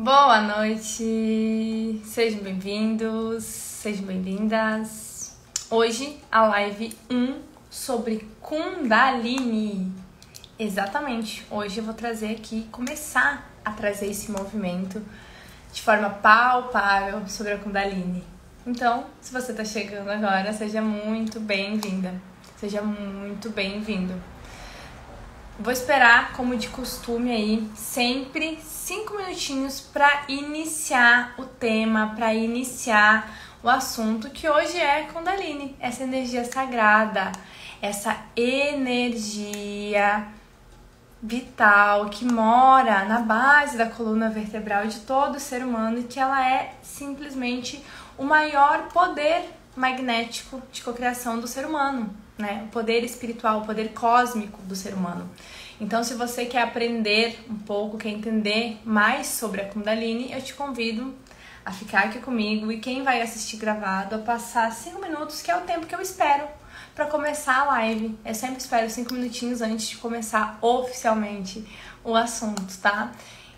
Boa noite, sejam bem-vindos, sejam bem-vindas. Hoje a live 1 sobre Kundalini. Exatamente, hoje eu vou trazer aqui, começar a trazer esse movimento de forma palpável sobre a Kundalini. Então, se você está chegando agora, seja muito bem-vinda, seja muito bem-vindo. Vou esperar, como de costume aí, sempre 5 minutinhos para iniciar o tema, para iniciar o assunto, que hoje é Kundalini, essa energia sagrada, essa energia vital que mora na base da coluna vertebral de todo ser humano e que ela é simplesmente o maior poder magnético de cocriação do ser humano, né? O poder espiritual, o poder cósmico do ser humano. Então, se você quer aprender um pouco, quer entender mais sobre a Kundalini, eu te convido a ficar aqui comigo e quem vai assistir gravado a passar 5 minutos, que é o tempo que eu espero para começar a live. Eu sempre espero 5 minutinhos antes de começar oficialmente o assunto, tá?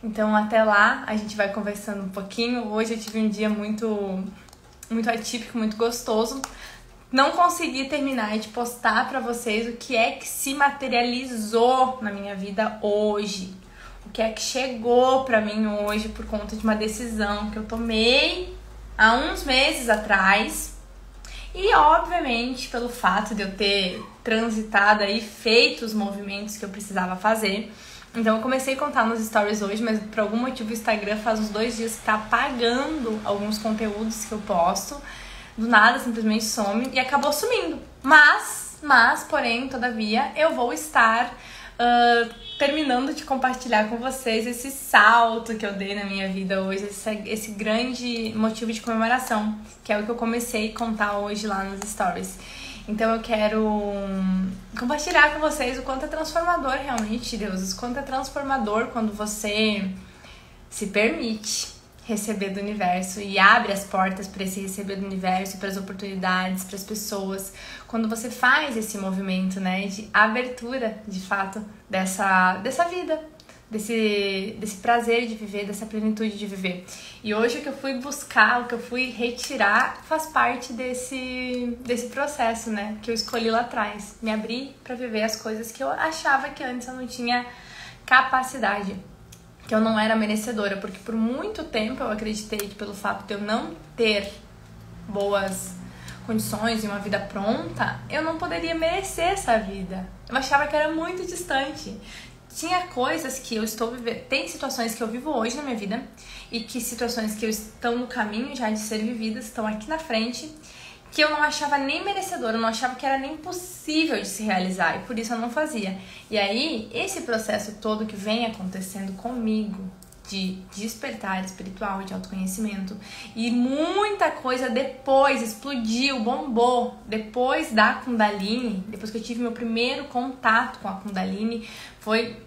Então, até lá, a gente vai conversando um pouquinho. Hoje eu tive um dia muito atípico, muito gostoso. Não consegui terminar de postar pra vocês o que é que se materializou na minha vida hoje. O que é que chegou pra mim hoje por conta de uma decisão que eu tomei há uns meses atrás. E, obviamente, pelo fato de eu ter transitado aí, feito os movimentos que eu precisava fazer. Então, eu comecei a contar nos stories hoje, mas por algum motivo o Instagram faz uns 2 dias que tá apagando alguns conteúdos que eu posto. Do nada, simplesmente some e acabou sumindo. Mas, porém, todavia, eu vou estar terminando de compartilhar com vocês esse salto que eu dei na minha vida hoje, esse grande motivo de comemoração, que é o que eu comecei a contar hoje lá nos stories. Então eu quero compartilhar com vocês o quanto é transformador realmente, Deus, o quanto é transformador quando você se permite receber do universo e abre as portas para esse receber do universo, para as oportunidades, para as pessoas. Quando você faz esse movimento, né, de abertura, de fato, dessa vida, desse prazer de viver, dessa plenitude de viver. E hoje o que eu fui buscar, o que eu fui retirar, faz parte desse processo, né, que eu escolhi lá atrás. Me abrir para viver as coisas que eu achava que antes eu não tinha capacidade, que eu não era merecedora, porque por muito tempo eu acreditei que pelo fato de eu não ter boas condições e uma vida pronta, eu não poderia merecer essa vida. Eu achava que era muito distante. Tinha coisas que eu estou vivendo, tem situações que eu vivo hoje na minha vida e que situações que estão no caminho já de ser vividas, estão aqui na frente, que eu não achava nem merecedora, eu não achava que era nem possível de se realizar e por isso eu não fazia. E aí, esse processo todo que vem acontecendo comigo de despertar espiritual, de autoconhecimento e muita coisa depois explodiu, bombou, depois da Kundalini, depois que eu tive meu primeiro contato com a Kundalini, foi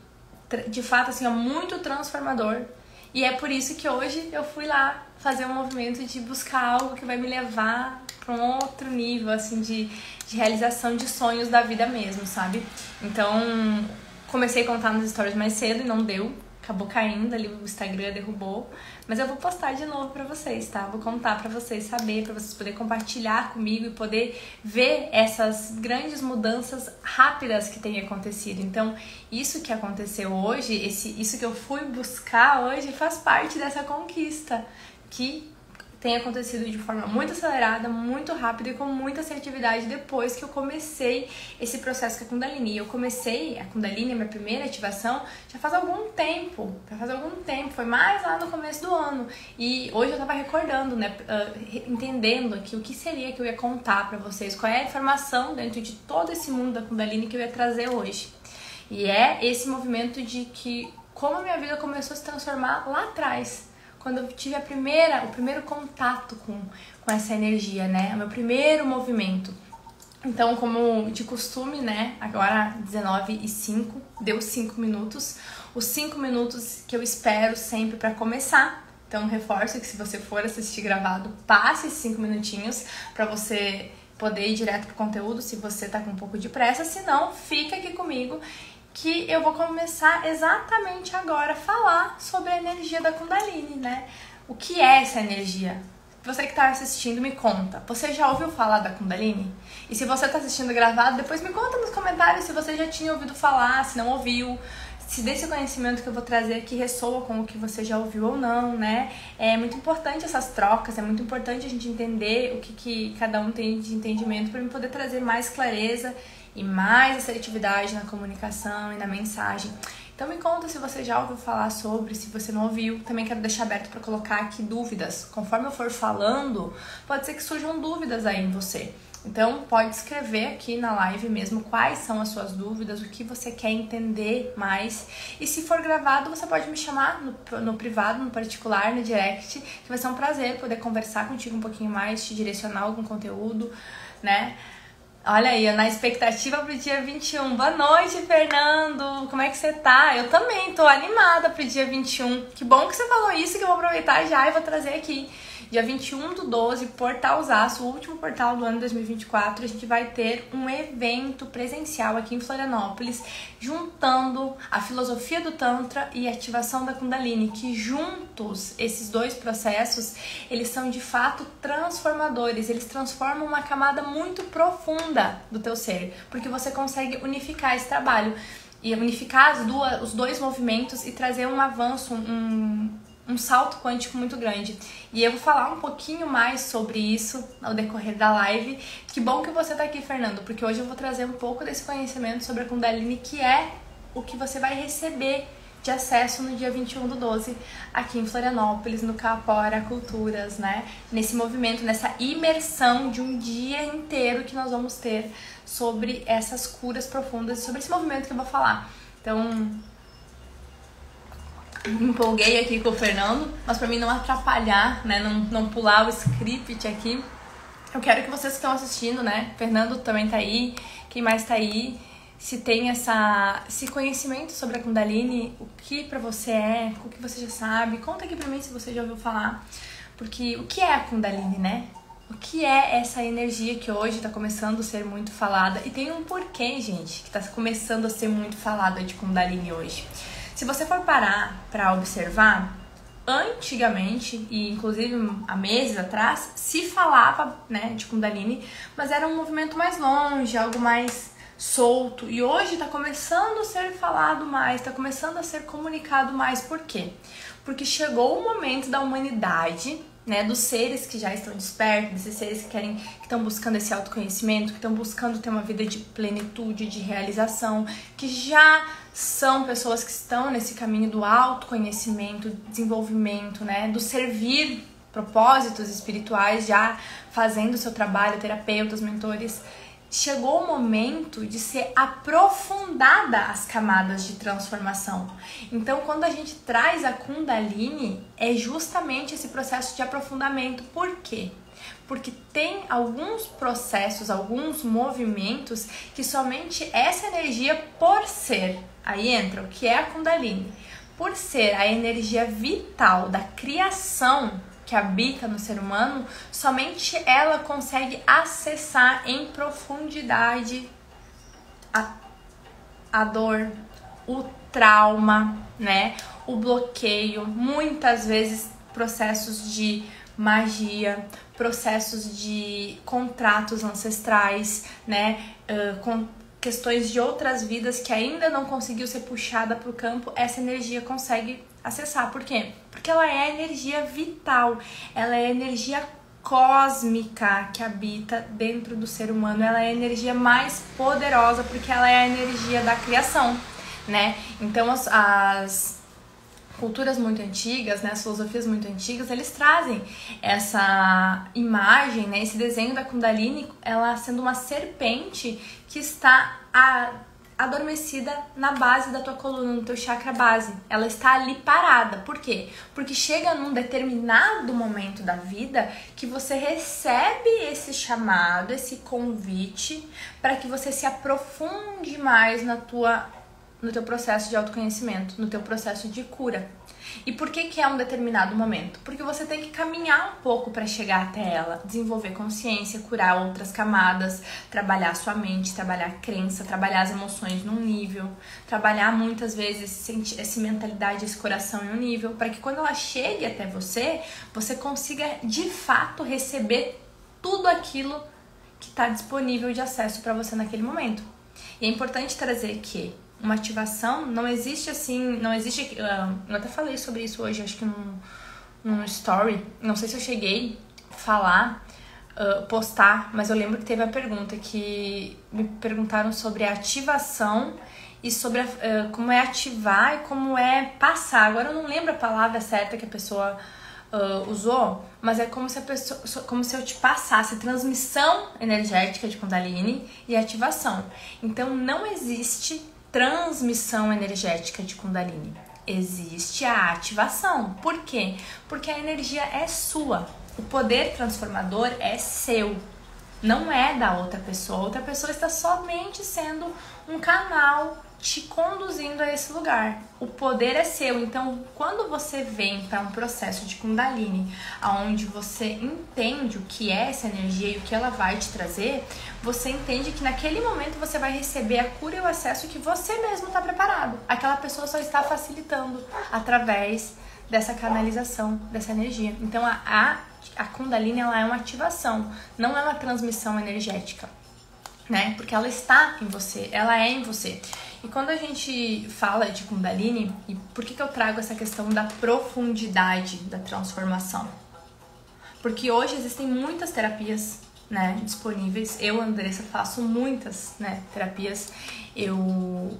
de fato assim, muito transformador. E é por isso que hoje eu fui lá fazer um movimento de buscar algo que vai me levar para um outro nível, assim, de realização de sonhos da vida mesmo, sabe? Então, comecei a contar nos stories mais cedo e não deu. Acabou caindo ali, o Instagram derrubou. Mas eu vou postar de novo pra vocês, tá? Vou contar pra vocês saber, pra vocês poderem compartilhar comigo e poder ver essas grandes mudanças rápidas que têm acontecido. Então, isso que aconteceu hoje, isso que eu fui buscar hoje faz parte dessa conquista que tem acontecido de forma muito acelerada, muito rápida e com muita assertividade depois que eu comecei esse processo com a Kundalini. Eu comecei a Kundalini, minha primeira ativação, já faz algum tempo, foi mais lá no começo do ano. E hoje eu tava recordando, né, entendendo aqui o que seria que eu ia contar pra vocês, qual é a informação dentro de todo esse mundo da Kundalini que eu ia trazer hoje. E é esse movimento de que como a minha vida começou a se transformar lá atrás, quando eu tive o primeiro contato com essa energia, né? O meu primeiro movimento. Então, como de costume, né? Agora 19h05, deu 5 minutos. Os 5 minutos que eu espero sempre para começar. Então, reforço que se você for assistir gravado, passe esses 5 minutinhos para você poder ir direto pro conteúdo, se você tá com um pouco de pressa. Se não, fica aqui comigo que eu vou começar exatamente agora a falar sobre a energia da Kundalini, né? O que é essa energia? Você que está assistindo, me conta. Você já ouviu falar da Kundalini? E se você está assistindo gravado, depois me conta nos comentários se você já tinha ouvido falar, se não ouviu, se desse conhecimento que eu vou trazer aqui ressoa com o que você já ouviu ou não, né? É muito importante essas trocas, é muito importante a gente entender o que cada um tem de entendimento para eu poder trazer mais clareza e mais assertividade na comunicação e na mensagem. Então me conta se você já ouviu falar sobre, se você não ouviu. Também quero deixar aberto para colocar aqui dúvidas. Conforme eu for falando, pode ser que surjam dúvidas aí em você. Então pode escrever aqui na live mesmo quais são as suas dúvidas, o que você quer entender mais. E se for gravado, você pode me chamar no privado, no particular, no direct, que vai ser um prazer poder conversar contigo um pouquinho mais, te direcionar algum conteúdo, né? Olha aí, na expectativa pro dia 21. Boa noite, Fernando! Como é que você tá? Eu também tô animada pro dia 21. Que bom que você falou isso, que eu vou aproveitar já e vou trazer aqui. Dia 21/12, Portalzaço, o último portal do ano 2024, a gente vai ter um evento presencial aqui em Florianópolis, juntando a filosofia do Tantra e a ativação da Kundalini, que juntos, esses dois processos, eles são de fato transformadores, eles transformam uma camada muito profunda do teu ser, porque você consegue unificar esse trabalho, e unificar os dois movimentos e trazer um avanço, um salto quântico muito grande. E eu vou falar um pouquinho mais sobre isso ao decorrer da live. Que bom que você tá aqui, Fernando, porque hoje eu vou trazer um pouco desse conhecimento sobre a Kundalini, que é o que você vai receber de acesso no dia 21/12 aqui em Florianópolis, no Capora Culturas, né? Nesse movimento, nessa imersão de um dia inteiro que nós vamos ter sobre essas curas profundas, sobre esse movimento que eu vou falar. Então, me empolguei aqui com o Fernando, mas pra mim não atrapalhar, né, não pular o script aqui, eu quero que vocês que estão assistindo, né, Fernando também tá aí, quem mais tá aí, se tem esse conhecimento sobre a Kundalini, o que pra você é, o que você já sabe, conta aqui pra mim se você já ouviu falar, porque o que é a Kundalini, né? O que é essa energia que hoje tá começando a ser muito falada, e tem um porquê, gente, que tá começando a ser muito falada de Kundalini hoje. Se você for parar para observar, antigamente, e inclusive há meses atrás, se falava, né, de Kundalini, mas era um movimento mais longe, algo mais solto. E hoje está começando a ser falado mais, está começando a ser comunicado mais. Por quê? Porque chegou o momento da humanidade, né, dos seres que já estão despertos, desses seres que estão buscando esse autoconhecimento, que estão buscando ter uma vida de plenitude, de realização, que já são pessoas que estão nesse caminho do autoconhecimento, desenvolvimento, né, do servir propósitos espirituais, já fazendo o seu trabalho, terapeutas, mentores. Chegou o momento de ser aprofundada as camadas de transformação. Então, quando a gente traz a Kundalini, é justamente esse processo de aprofundamento. Por quê? Porque tem alguns processos, alguns movimentos que somente essa energia, por ser, aí entra o que é a Kundalini, por ser a energia vital da criação que habita no ser humano, somente ela consegue acessar em profundidade a dor, o trauma, né? O bloqueio, muitas vezes processos de magia, processos de contratos ancestrais, né? Com questões de outras vidas que ainda não conseguiu ser puxada para o campo, essa energia consegue acessar. Por quê? Porque ela é a energia vital, ela é a energia cósmica que habita dentro do ser humano, ela é a energia mais poderosa porque ela é a energia da criação, né? Então as culturas muito antigas, né, as filosofias muito antigas, eles trazem essa imagem, né, esse desenho da Kundalini, ela sendo uma serpente que está adormecida na base da tua coluna, no teu chakra base. Ela está ali parada. Por quê? Porque chega num determinado momento da vida que você recebe esse chamado, esse convite para que você se aprofunde mais no teu processo de autoconhecimento, no teu processo de cura. E por que é um determinado momento? Porque você tem que caminhar um pouco para chegar até ela, desenvolver consciência, curar outras camadas, trabalhar a sua mente, trabalhar a crença, trabalhar as emoções num nível, trabalhar muitas vezes essa mentalidade, esse coração em um nível, para que quando ela chegue até você, você consiga de fato receber tudo aquilo que está disponível de acesso para você naquele momento. E é importante trazer que uma ativação não existe assim, não existe. Eu até falei sobre isso hoje, acho que num story. Não sei se eu cheguei a falar, postar, mas eu lembro que teve a pergunta que me perguntaram sobre a ativação e sobre como é ativar e como é passar. Agora eu não lembro a palavra certa que a pessoa usou, mas é como se eu te passasse transmissão energética de Kundalini e ativação. Então não existe transmissão energética de Kundalini, existe a ativação. Por quê? Porque a energia é sua, o poder transformador é seu, não é da outra pessoa. A outra pessoa está somente sendo um canal te conduzindo a esse lugar. O poder é seu. Então, quando você vem para um processo de Kundalini, onde você entende o que é essa energia e o que ela vai te trazer, você entende que naquele momento você vai receber a cura e o acesso que você mesmo está preparado. Aquela pessoa só está facilitando através dessa canalização, dessa energia. Então, a Kundalini, ela é uma ativação, não é uma transmissão energética, né? Porque ela está em você, ela é em você. E quando a gente fala de Kundalini, e por que eu trago essa questão da profundidade da transformação? Porque hoje existem muitas terapias, né, disponíveis. Eu, Andressa, faço muitas, né, terapias. Eu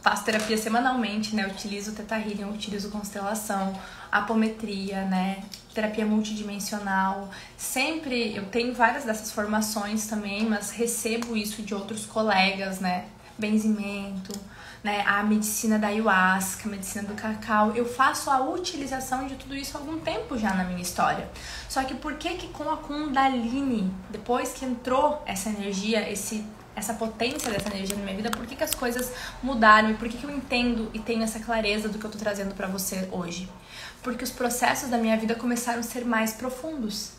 faço terapia semanalmente, né? Eu utilizo o Theta Healing, eu utilizo constelação, apometria, né? Terapia multidimensional. Sempre eu tenho várias dessas formações também, mas recebo isso de outros colegas, né? Benzimento, né? A medicina da ayahuasca, a medicina do cacau. Eu faço a utilização de tudo isso há algum tempo já na minha história. Só que por que com a Kundalini, depois que entrou essa energia, essa potência dessa energia na minha vida, por que as coisas mudaram e por que eu entendo e tenho essa clareza do que eu tô trazendo pra você hoje? Porque os processos da minha vida começaram a ser mais profundos.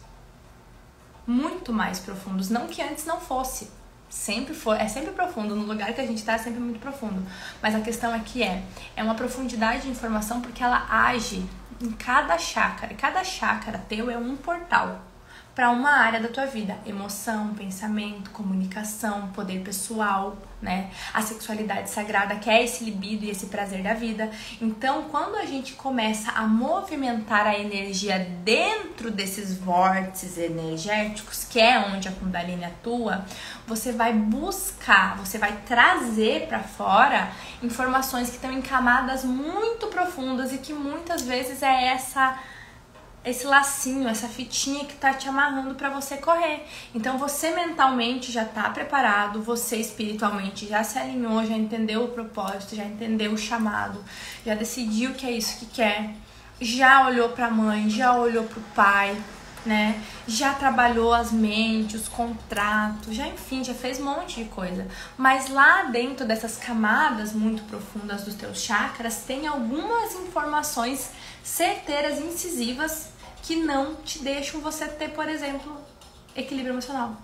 Muito mais profundos. Não que antes não fosse. Sempre foi, é sempre profundo. No lugar que a gente tá é sempre muito profundo. Mas a questão aqui é uma profundidade de informação porque ela age em cada chácara. Cada chácara teu é um portal para uma área da tua vida: emoção, pensamento, comunicação, poder pessoal, né? A sexualidade sagrada, que é esse libido e esse prazer da vida. Então, quando a gente começa a movimentar a energia dentro desses vórtices energéticos, que é onde a Kundalini atua, você vai buscar, você vai trazer para fora informações que estão em camadas muito profundas e que muitas vezes é esse lacinho, essa fitinha que tá te amarrando pra você correr. Então você mentalmente já tá preparado, você espiritualmente já se alinhou, já entendeu o propósito, já entendeu o chamado, já decidiu que é isso que quer, já olhou pra mãe, já olhou pro pai, né? Já trabalhou as mentes, os contratos, já enfim, já fez um monte de coisa. Mas lá dentro dessas camadas muito profundas dos teus chakras tem algumas informações certeiras, incisivas, que não te deixam você ter, por exemplo, equilíbrio emocional.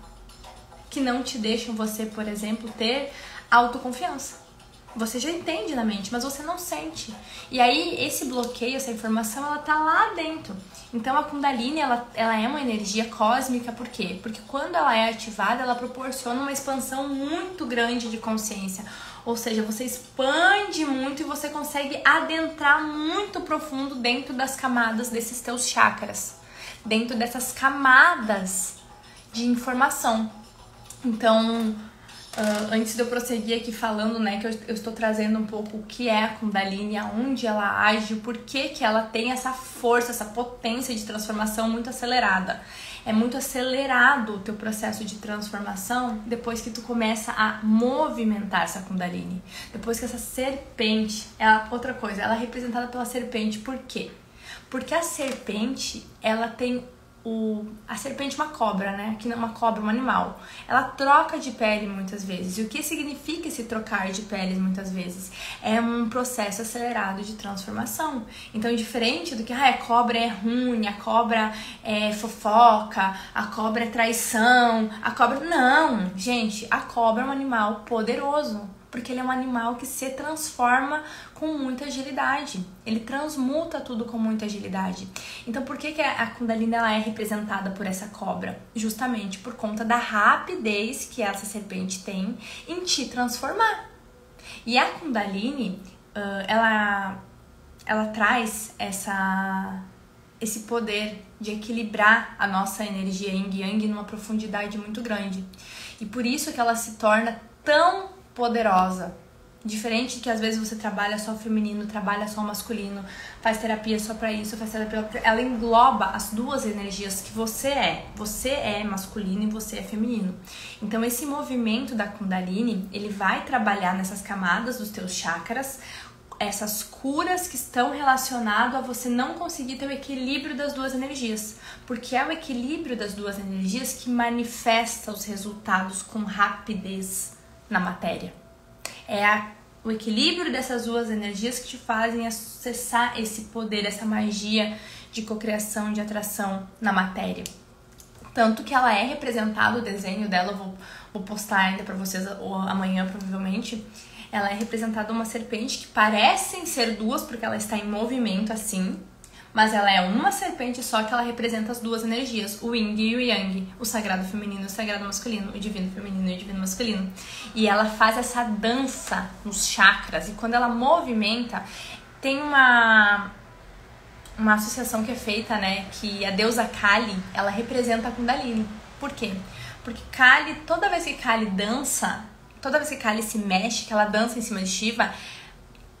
Que não te deixam você, por exemplo, ter autoconfiança. Você já entende na mente, mas você não sente. E aí, esse bloqueio, essa informação, ela tá lá dentro. Então, a Kundalini, ela é uma energia cósmica, por quê? Porque quando ela é ativada, ela proporciona uma expansão muito grande de consciência. Ou seja, você expande muito e você consegue adentrar muito profundo dentro das camadas desses teus chakras. Dentro dessas camadas de informação. Então, antes de eu prosseguir aqui falando, né, que eu estou trazendo um pouco o que é a Kundalini, aonde ela age, por que ela tem essa força, essa potência de transformação muito acelerada. É muito acelerado o teu processo de transformação depois que tu começa a movimentar essa Kundalini. Depois que essa serpente, outra coisa, ela é representada pela serpente, por quê? Porque a serpente, ela tem a serpente é uma cobra, né? Aqui não é uma cobra, um animal. Ela troca de pele muitas vezes. E o que significa esse trocar de peles muitas vezes? É um processo acelerado de transformação. Então, diferente do que a cobra é ruim, a cobra é fofoca, a cobra é traição, a cobra... Não, gente, a cobra é um animal poderoso. Porque ele é um animal que se transforma com muita agilidade. Ele transmuta tudo com muita agilidade. Então, por que a Kundalini ela é representada por essa cobra? Justamente por conta da rapidez que essa serpente tem em te transformar. E a Kundalini, ela traz esse poder de equilibrar a nossa energia Yin e Yang numa profundidade muito grande. E por isso que ela se torna tão poderosa. Diferente que às vezes você trabalha só feminino, trabalha só masculino, faz terapia só pra isso, faz terapia... Ela engloba as duas energias que você é. Você é masculino e você é feminino. Então esse movimento da Kundalini, ele vai trabalhar nessas camadas dos teus chakras, essas curas que estão relacionadas a você não conseguir ter o equilíbrio das duas energias. Porque é o equilíbrio das duas energias que manifesta os resultados com rapidez na matéria. É o equilíbrio dessas duas energias que te fazem acessar esse poder, essa magia de cocriação, de atração na matéria. Tanto que ela é representada, o desenho dela, eu vou postar ainda pra vocês ou amanhã provavelmente. Ela é representada uma serpente que parecem ser duas, porque ela está em movimento assim, mas ela é uma serpente só que ela representa as duas energias, o Yin e o Yang, o sagrado feminino e o sagrado masculino, o divino feminino e o divino masculino. E ela faz essa dança nos chakras, e quando ela movimenta, tem uma associação que é feita, né, que a deusa Kali, ela representa a Kundalini. Por quê? Porque Kali, toda vez que Kali dança, toda vez que Kali se mexe, que ela dança em cima de Shiva,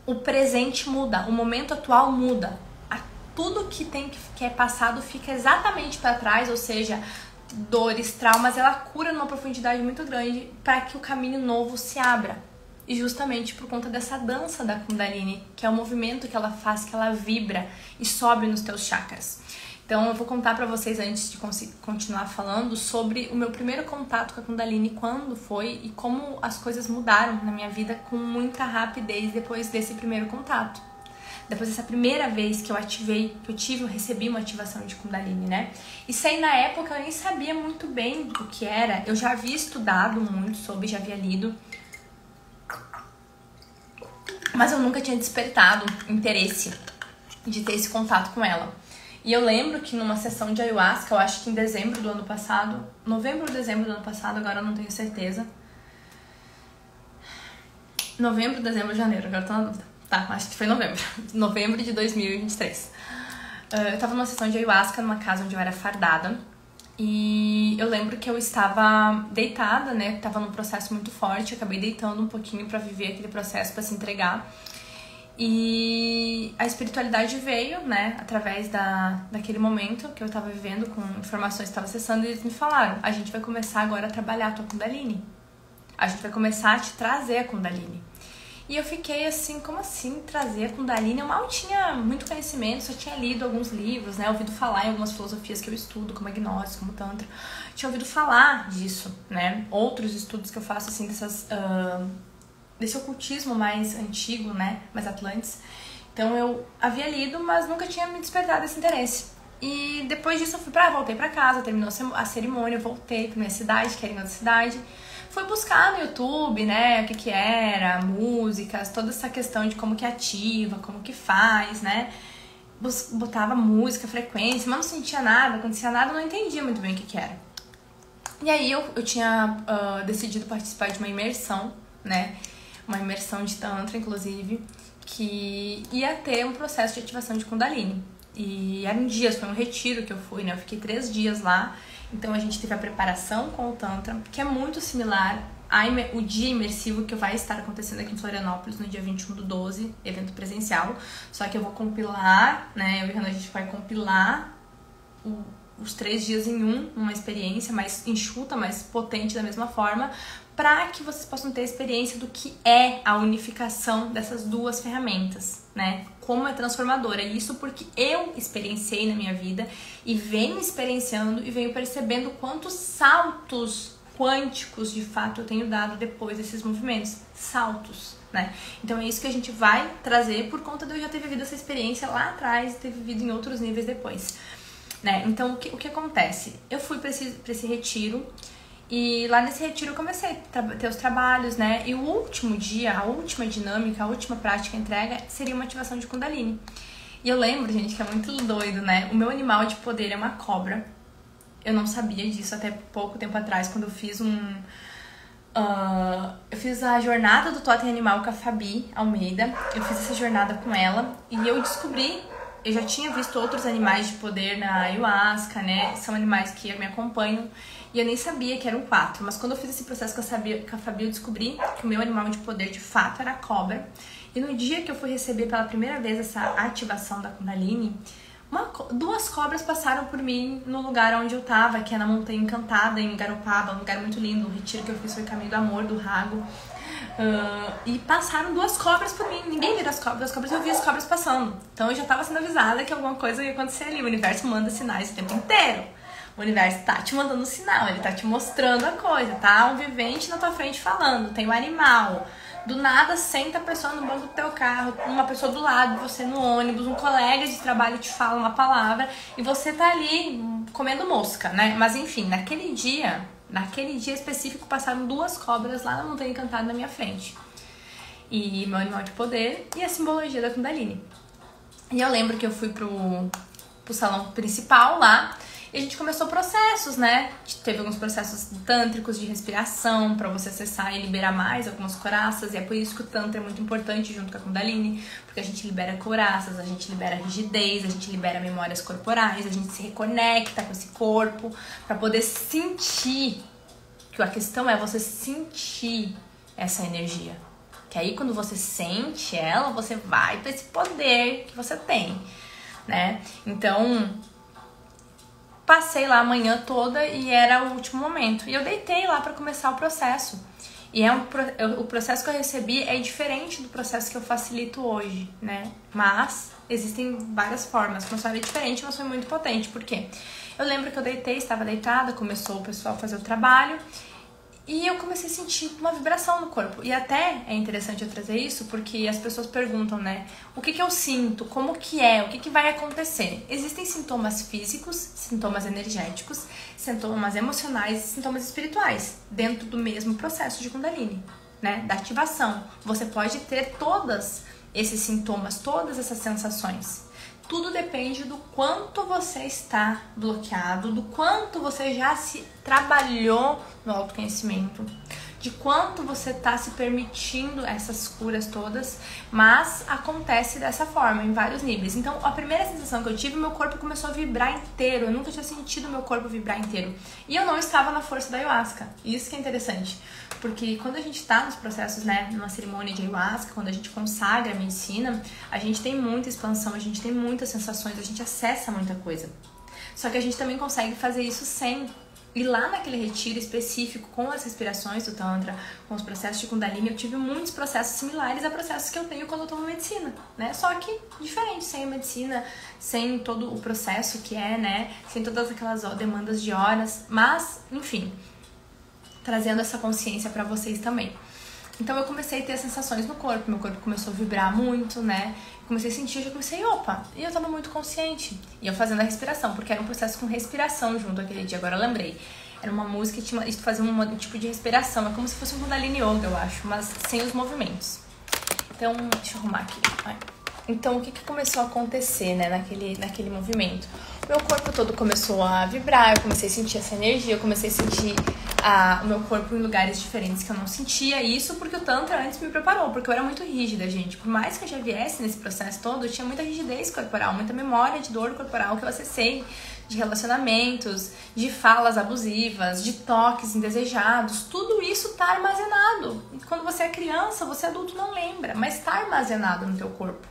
o presente muda, o momento atual muda. Tudo que é passado fica exatamente para trás, ou seja, dores, traumas, ela cura numa profundidade muito grande para que o caminho novo se abra. E justamente por conta dessa dança da Kundalini, que é o movimento que ela faz, que ela vibra e sobe nos teus chakras. Então eu vou contar para vocês, antes de continuar falando, sobre o meu primeiro contato com a Kundalini, quando foi e como as coisas mudaram na minha vida com muita rapidez depois desse primeiro contato. Depois dessa primeira vez que eu recebi uma ativação de Kundalini, né? Isso aí na época eu nem sabia muito bem o que era. Eu já havia estudado muito sobre, já havia lido, mas eu nunca tinha despertado interesse de ter esse contato com ela. E eu lembro que numa sessão de ayahuasca, eu acho que em dezembro do ano passado, novembro ou dezembro do ano passado, agora eu não tenho certeza. Novembro, dezembro, janeiro, agora eu tô na dúvida. Tá, acho que foi novembro. Novembro de 2023. Eu tava numa sessão de ayahuasca numa casa onde eu era fardada. E eu lembro que eu estava deitada, né? Tava num processo muito forte. Eu acabei deitando um pouquinho pra viver aquele processo, pra se entregar. E a espiritualidade veio, né? Através daquele momento que eu tava vivendo, com informações que eu tava acessando. E eles me falaram: a gente vai começar agora a trabalhar a tua Kundalini. A gente vai começar a te trazer a Kundalini. E eu fiquei assim, como assim trazer a Kundalini? Eu mal tinha muito conhecimento, só tinha lido alguns livros, né? Ouvido falar em algumas filosofias que eu estudo, como a gnose, como tantra. Tinha ouvido falar disso, né? Outros estudos que eu faço, assim, desse ocultismo mais antigo, né? Mais Atlantes. Então eu havia lido, mas nunca tinha me despertado esse interesse. E depois disso eu voltei pra casa, terminou a cerimônia, eu voltei pra minha cidade, que era em outra cidade. Fui buscar no YouTube, né, o que era, músicas, toda essa questão de como que ativa, como que faz, né. Botava música, frequência, mas não sentia nada, acontecia nada, não entendia muito bem o que era. E aí eu tinha decidido participar de uma imersão, né, uma imersão de Tantra, inclusive, que ia ter um processo de ativação de Kundalini. E eram dias, foi um retiro que eu fui, né, eu fiquei 3 dias lá. Então a gente teve a preparação com o Tantra, que é muito similar ao dia imersivo que vai estar acontecendo aqui em Florianópolis no dia 21/12, evento presencial. Só que eu vou compilar, né? Eu e a Renan, a gente vai compilar os 3 dias em uma experiência mais enxuta, mais potente da mesma forma, para que vocês possam ter a experiência do que é a unificação dessas duas ferramentas, né? Como é transformadora. Isso porque eu experienciei na minha vida e venho experienciando e venho percebendo quantos saltos quânticos de fato eu tenho dado depois desses movimentos. Saltos, né? Então é isso que a gente vai trazer por conta de eu já ter vivido essa experiência lá atrás e ter vivido em outros níveis depois, né? Então o que acontece? Eu fui para esse retiro. E lá nesse retiro eu comecei a ter os trabalhos, né? E o último dia, a última dinâmica, a última prática entrega seria uma ativação de Kundalini. E eu lembro, gente, que é muito doido, né? O meu animal de poder é uma cobra. Eu não sabia disso até pouco tempo atrás, quando eu fiz eu fiz a jornada do Totem Animal com a Fabi Almeida. Eu fiz essa jornada com ela e eu descobri. Eu já tinha visto outros animais de poder na ayahuasca, né? São animais que me acompanham. E eu nem sabia que eram 4. Mas quando eu fiz esse processo com a Fabi, eu descobri que o meu animal de poder, de fato, era a cobra. E no dia que eu fui receber pela primeira vez essa ativação da Kundalini, 2 cobras passaram por mim no lugar onde eu tava, que é na Montanha Encantada, em Garopaba. Um lugar muito lindo. O retiro que eu fiz foi Caminho do Amor, do Rago. E passaram 2 cobras por mim. Ninguém viu as cobras, eu vi as cobras passando. Então eu já tava sendo avisada que alguma coisa ia acontecer ali. O universo manda sinais o tempo inteiro. O universo tá te mandando um sinal, ele tá te mostrando a coisa, tá? Um vivente na tua frente falando, tem um animal. Do nada, senta a pessoa no banco do teu carro, uma pessoa do lado de você no ônibus, um colega de trabalho te fala uma palavra e você tá ali comendo mosca, né? Mas enfim, naquele dia específico, passaram 2 cobras lá na Montanha Encantada na minha frente. E meu animal de poder e a simbologia da Kundalini. E eu lembro que eu fui pro salão principal lá. E a gente começou processos, né? Teve alguns processos tântricos de respiração pra você acessar e liberar mais algumas coraças. E é por isso que o Tantra é muito importante junto com a Kundalini. Porque a gente libera coraças, a gente libera rigidez, a gente libera memórias corporais, a gente se reconecta com esse corpo pra poder sentir. Que a questão é você sentir essa energia. Que aí quando você sente ela, você vai pra esse poder que você tem, né? Então... passei lá a manhã toda e era o último momento. E eu deitei lá para começar o processo. E o processo que eu recebi é diferente do processo que eu facilito hoje, né? Mas existem várias formas. Começou a ser diferente, mas foi muito potente. Por quê? Eu lembro que eu deitei, estava deitada, começou o pessoal a fazer o trabalho. E eu comecei a sentir uma vibração no corpo. E até é interessante eu trazer isso, porque as pessoas perguntam, né? O que eu sinto? Como que é? O que vai acontecer? Existem sintomas físicos, sintomas energéticos, sintomas emocionais e sintomas espirituais dentro do mesmo processo de Kundalini, né? Da ativação. Você pode ter todos esses sintomas, todas essas sensações. Tudo depende do quanto você está bloqueado, do quanto você já se trabalhou no autoconhecimento, de quanto você está se permitindo essas curas todas, mas acontece dessa forma, em vários níveis. Então, a primeira sensação que eu tive, meu corpo começou a vibrar inteiro. Eu nunca tinha sentido meu corpo vibrar inteiro. E eu não estava na força da ayahuasca. Isso que é interessante. Porque quando a gente tá nos processos, né, numa cerimônia de ayahuasca, quando a gente consagra a medicina, a gente tem muita expansão, a gente tem muitas sensações, a gente acessa muita coisa. Só que a gente também consegue fazer isso sem. E lá naquele retiro específico, com as respirações do Tantra, com os processos de Kundalini, eu tive muitos processos similares a processos que eu tenho quando eu tomo medicina, né? Só que diferente, sem a medicina, sem todo o processo que é, né? Sem todas aquelas demandas de horas, mas, enfim, trazendo essa consciência pra vocês também. Então eu comecei a ter sensações no corpo, meu corpo começou a vibrar muito, né? Comecei a sentir, eu já comecei, opa, e eu tava muito consciente. E eu fazendo a respiração, porque era um processo com respiração junto aquele dia, agora eu lembrei. Era uma música que fazia um tipo de respiração, é como se fosse um Kundalini Yoga, eu acho, mas sem os movimentos. Então, deixa eu arrumar aqui. Então, o que começou a acontecer, né, naquele movimento? Meu corpo todo começou a vibrar, eu comecei a sentir essa energia, eu comecei a sentir o meu corpo em lugares diferentes que eu não sentia. Isso porque o Tantra antes me preparou, porque eu era muito rígida, gente. Por mais que eu já viesse nesse processo todo, eu tinha muita rigidez corporal, muita memória de dor corporal que eu acessei, de relacionamentos, de falas abusivas, de toques indesejados. Tudo isso tá armazenado. E quando você é criança, você adulto não lembra, mas tá armazenado no teu corpo.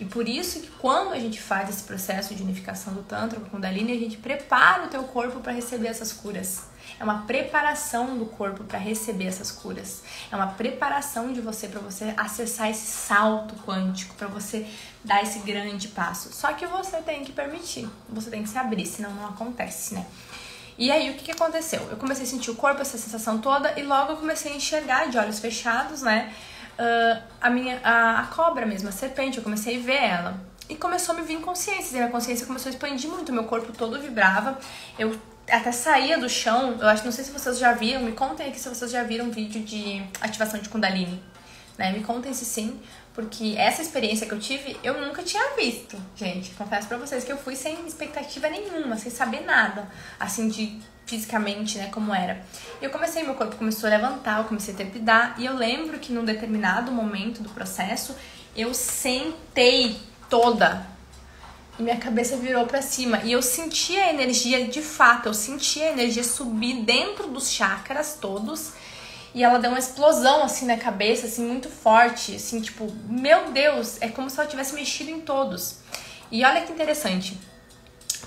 E por isso que quando a gente faz esse processo de unificação do Tantra com a Kundalini, a gente prepara o teu corpo para receber essas curas. É uma preparação do corpo para receber essas curas. É uma preparação de você para você acessar esse salto quântico, para você dar esse grande passo. Só que você tem que permitir, você tem que se abrir, senão não acontece, né? E aí, o que aconteceu? Eu comecei a sentir o corpo, essa sensação toda, e logo eu comecei a enxergar de olhos fechados, né? A cobra mesmo, a serpente, eu comecei a ver ela. E começou a me vir consciência, e a minha consciência começou a expandir muito, meu corpo todo vibrava, eu até saía do chão. Eu acho, não sei se vocês já viram, me contem aqui se vocês já viram um vídeo de ativação de Kundalini, né? Me contem se sim, porque essa experiência que eu tive, eu nunca tinha visto, gente. Confesso pra vocês que eu fui sem expectativa nenhuma, sem saber nada, assim, de fisicamente, né, como era. E eu comecei, meu corpo começou a levantar, eu comecei a trepidar, e eu lembro que num determinado momento do processo, eu sentei toda, e minha cabeça virou pra cima, e eu senti a energia, de fato, eu senti a energia subir dentro dos chakras todos, e ela deu uma explosão, assim, na cabeça, assim, muito forte, assim, tipo, meu Deus, é como se ela tivesse mexido em todos. E olha que interessante,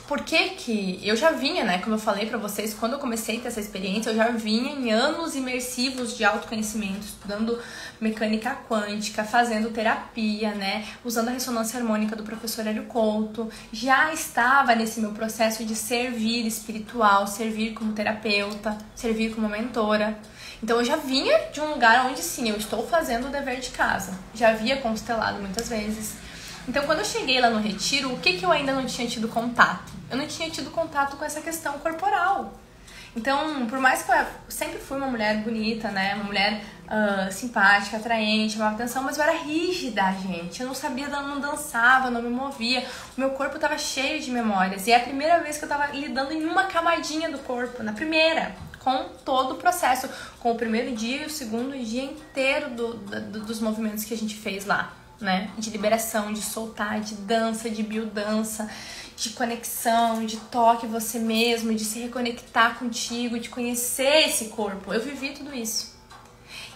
porque eu já vinha, né, como eu falei pra vocês, quando eu comecei a ter essa experiência, eu já vinha em anos imersivos de autoconhecimento, estudando mecânica quântica, fazendo terapia, né, usando a ressonância harmônica do professor Hélio Couto, já estava nesse meu processo de servir espiritual, servir como terapeuta, servir como mentora. Então eu já vinha de um lugar onde sim, eu estou fazendo o dever de casa, já havia constelado muitas vezes. Então, quando eu cheguei lá no retiro, o que eu ainda não tinha tido contato? Eu não tinha tido contato com essa questão corporal. Então, por mais que eu sempre fui uma mulher bonita, né? Uma mulher simpática, atraente, chamava atenção, mas eu era rígida, gente. Eu não sabia, não dançava, não me movia. O meu corpo estava cheio de memórias. E é a primeira vez que eu estava lidando em uma camadinha do corpo, na primeira, com todo o processo. Com o primeiro dia e o segundo dia inteiro dos movimentos que a gente fez lá. Né? De liberação, de soltar, de dança, de biodança, de conexão, de toque você mesmo, de se reconectar contigo, de conhecer esse corpo. Eu vivi tudo isso.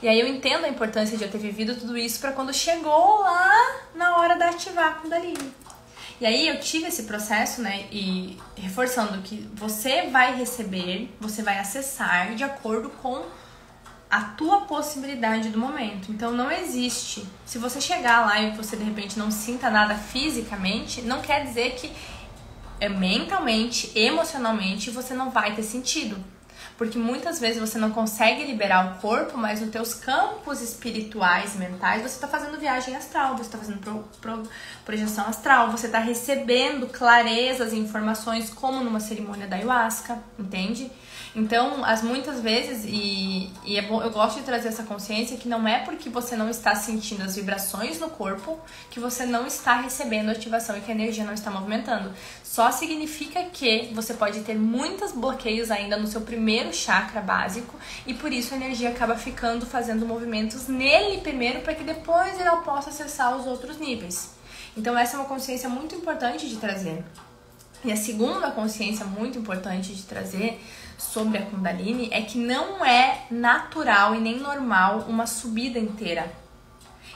E aí eu entendo a importância de eu ter vivido tudo isso para quando chegou lá na hora de ativar a Kundalini. E aí eu tive esse processo, né, e reforçando que você vai receber, você vai acessar de acordo com a tua possibilidade do momento. Então não existe. Se você chegar lá e você de repente não sinta nada fisicamente, não quer dizer que mentalmente, emocionalmente você não vai ter sentido. Porque muitas vezes você não consegue liberar o corpo, mas nos teus campos espirituais e mentais você está fazendo viagem astral, você está fazendo projeção astral, você está recebendo clarezas e informações como numa cerimônia da ayahuasca, entende? Então, muitas vezes, e é bom, eu gosto de trazer essa consciência que não é porque você não está sentindo as vibrações no corpo que você não está recebendo ativação e que a energia não está movimentando. Só significa que você pode ter muitos bloqueios ainda no seu primeiro chakra básico e por isso a energia acaba fazendo movimentos nele primeiro para que depois ele possa acessar os outros níveis. Então essa é uma consciência muito importante de trazer. E a segunda consciência muito importante de trazer sobre a Kundalini é que não é natural e nem normal uma subida inteira.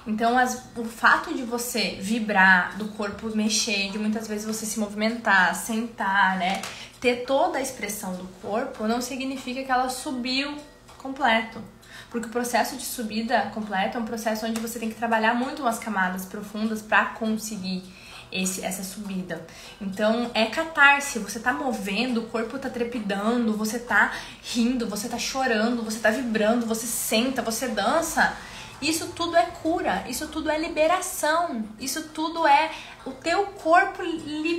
Então, o fato de você vibrar, do corpo mexer, de muitas vezes você se movimentar, sentar, né, ter toda a expressão do corpo, não significa que ela subiu completo. Porque o processo de subida completa é um processo onde você tem que trabalhar muito umas camadas profundas para conseguir essa subida. Então é catarse, você tá movendo, o corpo tá trepidando, você tá rindo, você tá chorando, você tá vibrando, você senta, você dança. Isso tudo é cura, isso tudo é liberação, isso tudo é o teu corpo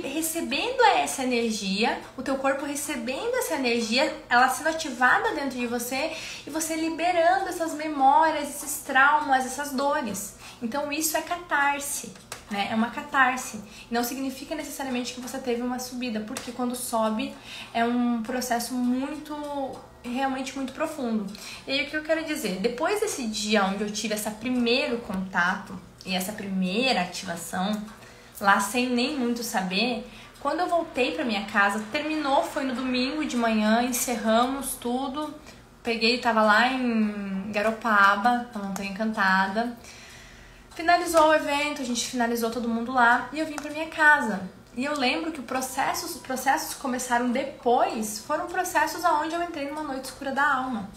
recebendo essa energia, o teu corpo recebendo essa energia, ela sendo ativada dentro de você e você liberando essas memórias, esses traumas, essas dores. Então isso é catarse. Né? É uma catarse. Não significa necessariamente que você teve uma subida, porque quando sobe é um processo realmente muito profundo. E aí o que eu quero dizer? Depois desse dia onde eu tive esse primeiro contato e essa primeira ativação, lá sem nem muito saber, quando eu voltei pra minha casa, terminou, foi no domingo de manhã, encerramos tudo, tava lá em Garopaba, na Montanha Encantada. Finalizou o evento, a gente finalizou todo mundo lá e eu vim pra minha casa. E eu lembro que os processos que começaram depois foram processos aonde eu entrei numa noite escura da alma.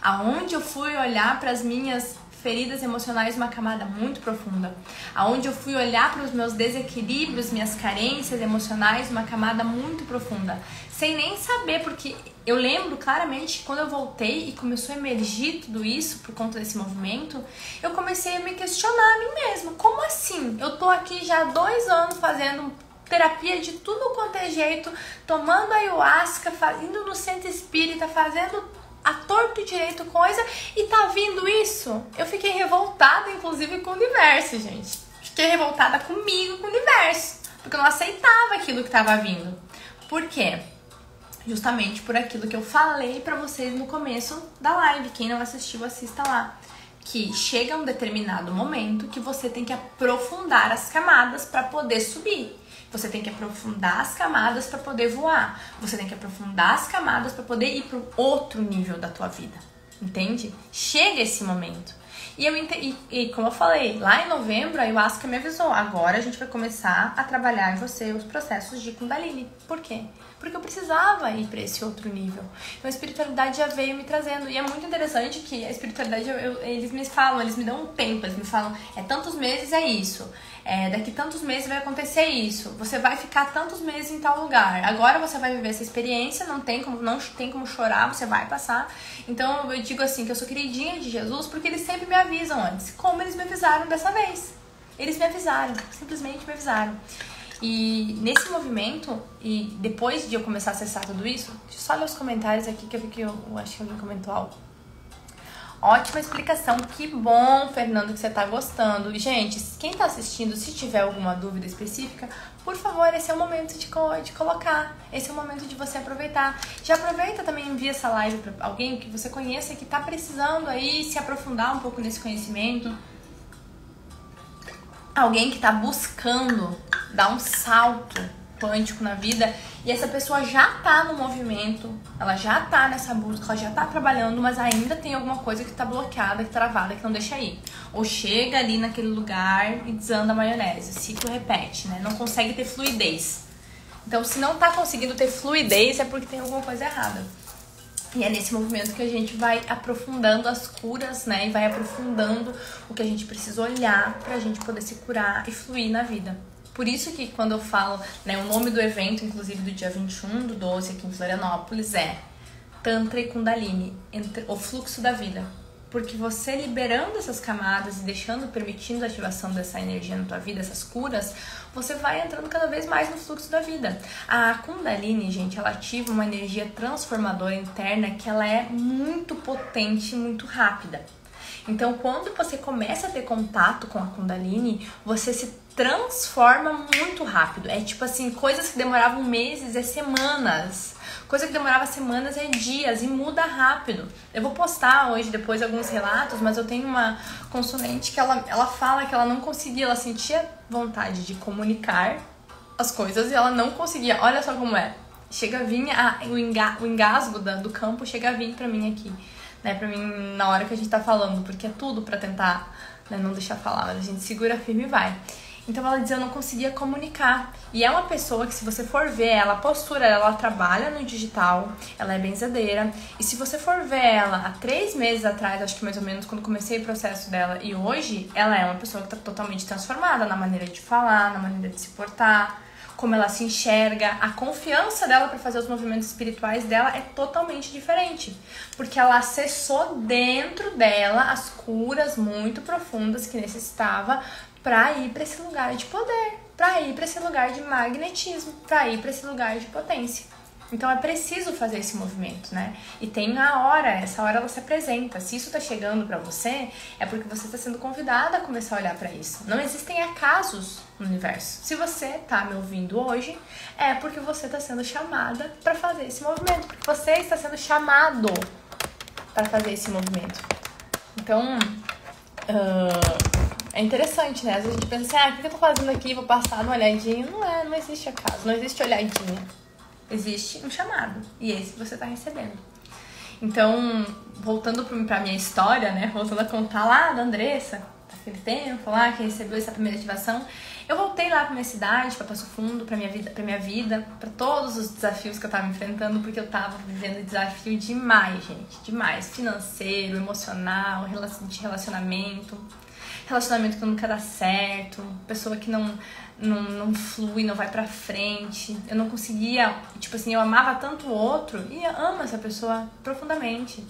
Aonde eu fui olhar para as minhas feridas emocionais uma camada muito profunda. Aonde eu fui olhar para os meus desequilíbrios, minhas carências emocionais uma camada muito profunda. Sem nem saber, porque eu lembro claramente que quando eu voltei e começou a emergir tudo isso por conta desse movimento, eu comecei a me questionar a mim mesma. Como assim? Eu tô aqui já há 2 anos fazendo terapia de tudo quanto é jeito, tomando ayahuasca, indo no centro espírita, fazendo a torto e direito coisa, e tá vindo isso? Eu fiquei revoltada, inclusive, com o universo, gente. Fiquei revoltada comigo, com o universo, porque eu não aceitava aquilo que tava vindo. Por quê? Justamente por aquilo que eu falei pra vocês no começo da live. Quem não assistiu, assista lá. Que chega um determinado momento que você tem que aprofundar as camadas pra poder subir. Você tem que aprofundar as camadas para poder voar. Você tem que aprofundar as camadas para poder ir para outro nível da tua vida. Entende? Chega esse momento. E como eu falei, lá em novembro a ayahuasca me avisou. Agora a gente vai começar a trabalhar em você os processos de Kundalini. Por quê? Porque eu precisava ir para esse outro nível. Então a espiritualidade já veio me trazendo. E é muito interessante que a espiritualidade, eles me falam, eles me dão um tempo. Eles me falam, tantos meses é isso. Daqui tantos meses vai acontecer isso. Você vai ficar tantos meses em tal lugar. Agora você vai viver essa experiência, não tem como chorar, você vai passar. Então eu digo assim, que eu sou queridinha de Jesus, porque eles sempre me avisam antes. Como eles me avisaram dessa vez. Eles me avisaram, simplesmente me avisaram. E nesse movimento, e depois de eu começar a acessar tudo isso, deixa eu só ler os comentários aqui, que eu vi que eu acho que alguém comentou algo. Ótima explicação, que bom, Fernando, que você tá gostando. Gente, quem tá assistindo, se tiver alguma dúvida específica, por favor, esse é o momento de colocar. Esse é o momento de você aproveitar. Já aproveita também, envia essa live pra alguém que você conheça, que tá precisando aí se aprofundar um pouco nesse conhecimento. Alguém que tá buscando dar um salto quântico na vida, e essa pessoa já tá no movimento, ela já tá nessa busca, ela já tá trabalhando, mas ainda tem alguma coisa que tá bloqueada, que travada, que não deixa ir. Ou chega ali naquele lugar e desanda a maionese, o ciclo repete, né? Não consegue ter fluidez. Então, se não tá conseguindo ter fluidez, é porque tem alguma coisa errada. E é nesse movimento que a gente vai aprofundando as curas, né? E vai aprofundando o que a gente precisa olhar pra gente poder se curar e fluir na vida. Por isso que quando eu falo, né, o nome do evento, inclusive do dia 21/12 aqui em Florianópolis, é Tantra e Kundalini, o fluxo da vida. Porque você liberando essas camadas e permitindo a ativação dessa energia na tua vida, essas curas, você vai entrando cada vez mais no fluxo da vida. A Kundalini, gente, ela ativa uma energia transformadora interna que ela é muito potente e muito rápida. Então, quando você começa a ter contato com a Kundalini, você se transforma muito rápido. É tipo assim, coisas que demoravam meses é semanas. Coisa que demorava semanas é dias e muda rápido. Eu vou postar hoje, depois, alguns relatos, mas eu tenho uma consulente que ela fala que ela não conseguia, ela sentia vontade de comunicar as coisas e ela não conseguia. Olha só como é. Chega a vir, o engasgo do campo chega a vir pra mim aqui. Né, pra mim, na hora que a gente tá falando, porque é tudo pra tentar, né, não deixar falar, mas a gente segura firme e vai. Então ela dizia, eu não conseguia comunicar. E é uma pessoa que, se você for ver ela, a postura, ela trabalha no digital, ela é benzadeira. E se você for ver ela há 3 meses atrás, acho que mais ou menos, quando comecei o processo dela, e hoje, ela é uma pessoa que tá totalmente transformada na maneira de falar, na maneira de se portar, como ela se enxerga, a confiança dela para fazer os movimentos espirituais dela é totalmente diferente, porque ela acessou dentro dela as curas muito profundas que necessitava para ir para esse lugar de poder, para ir para esse lugar de magnetismo, para ir para esse lugar de potência. Então é preciso fazer esse movimento, né? E tem a hora, essa hora ela se apresenta. Se isso tá chegando pra você, é porque você tá sendo convidada a começar a olhar pra isso. Não existem acasos no universo. Se você tá me ouvindo hoje, é porque você tá sendo chamada pra fazer esse movimento. Porque você está sendo chamado pra fazer esse movimento. Então, é interessante, né? Às vezes a gente pensa assim, o que eu tô fazendo aqui? Vou passar uma olhadinha. Não existe acaso, não existe olhadinha. Existe um chamado, e esse você tá recebendo. Então, voltando pra minha história, né? Voltando a contar lá da Andressa, aquele tempo lá, que recebeu essa primeira ativação, eu voltei lá pra minha cidade, pra Passo Fundo, pra minha vida, pra todos os desafios que eu tava enfrentando, porque eu tava vivendo desafio demais, gente, demais, financeiro, emocional, de relacionamento que nunca dá certo, pessoa que não flui, não vai pra frente. Eu não conseguia, tipo assim, eu amava tanto o outro e eu amo essa pessoa profundamente.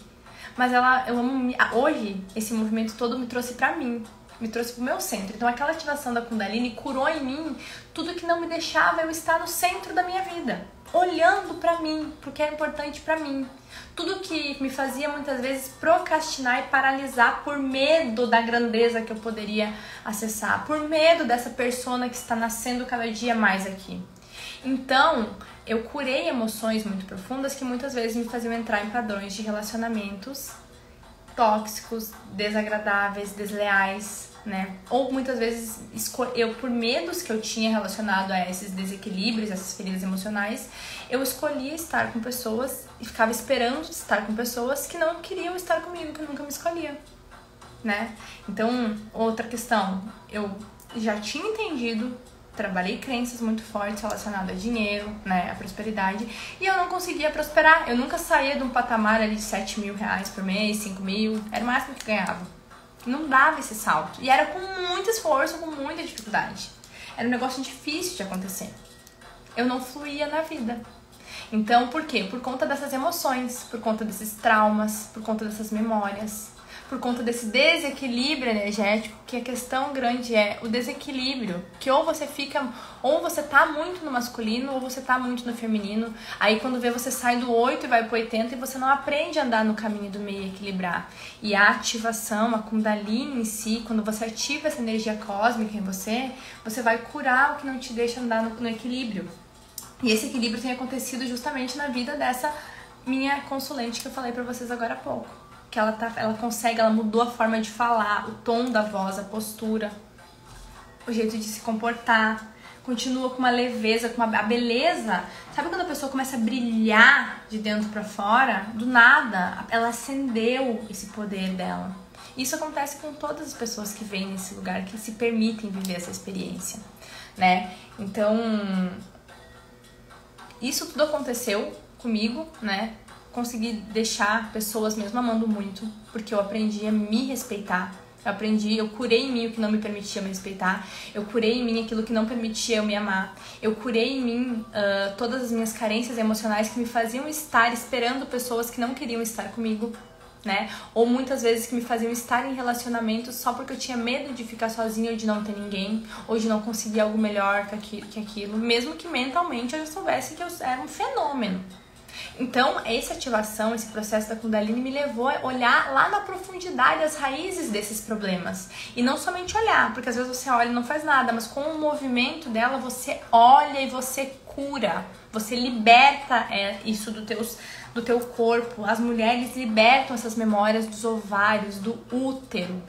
Mas eu amo, hoje, esse movimento todo me trouxe pra mim, me trouxe pro meu centro. Então aquela ativação da Kundalini curou em mim tudo que não me deixava eu estar no centro da minha vida, olhando pra mim, porque é importante pra mim. Tudo que me fazia muitas vezes procrastinar e paralisar por medo da grandeza que eu poderia acessar, por medo dessa persona que está nascendo cada dia mais aqui. Então, eu curei emoções muito profundas que muitas vezes me faziam entrar em padrões de relacionamentos tóxicos, desagradáveis, desleais, né? Ou muitas vezes eu, por medos que eu tinha relacionado a esses desequilíbrios, essas feridas emocionais, eu escolhia estar com pessoas e ficava esperando estar com pessoas que não queriam estar comigo, que nunca me escolhiam, né? Então, outra questão, eu já tinha entendido, trabalhei crenças muito fortes relacionadas a dinheiro, né, a prosperidade, e eu não conseguia prosperar. Eu nunca saía de um patamar ali de 7 mil reais por mês, 5 mil, era o máximo que ganhava. Não dava esse salto. E era com muito esforço, com muita dificuldade. Era um negócio difícil de acontecer. Eu não fluía na vida. Então, por quê? Por conta dessas emoções, por conta desses traumas, por conta dessas memórias, por conta desse desequilíbrio energético, que a questão grande é o desequilíbrio, que ou você tá muito no masculino ou você tá muito no feminino. Aí quando vê, você sai do 8 e vai pro 80 e você não aprende a andar no caminho do meio e equilibrar. E a ativação, a Kundalini em si, quando você ativa essa energia cósmica em você vai curar o que não te deixa andar no equilíbrio. E esse equilíbrio tem acontecido justamente na vida dessa minha consulente que eu falei pra vocês agora há pouco. Que ela mudou a forma de falar, o tom da voz, a postura, o jeito de se comportar, continua com uma leveza, com a beleza. Sabe quando a pessoa começa a brilhar de dentro pra fora? Do nada, ela acendeu esse poder dela. Isso acontece com todas as pessoas que vêm nesse lugar, que se permitem viver essa experiência, né? Então, isso tudo aconteceu comigo, né? Consegui deixar pessoas mesmo amando muito, porque eu aprendi a me respeitar. Eu curei em mim o que não me permitia me respeitar. Eu curei em mim aquilo que não permitia eu me amar. Eu curei em mim todas as minhas carências emocionais que me faziam estar esperando pessoas que não queriam estar comigo, né? Ou muitas vezes que me faziam estar em relacionamentos só porque eu tinha medo de ficar sozinha ou de não ter ninguém, ou de não conseguir algo melhor que aquilo, mesmo que mentalmente eu soubesse que eu era um fenômeno. Então, essa ativação, esse processo da Kundalini me levou a olhar lá na profundidade as raízes desses problemas. E não somente olhar, porque às vezes você olha e não faz nada, mas com o movimento dela você olha e você cura, você liberta isso do teu corpo. As mulheres libertam essas memórias dos ovários, do útero,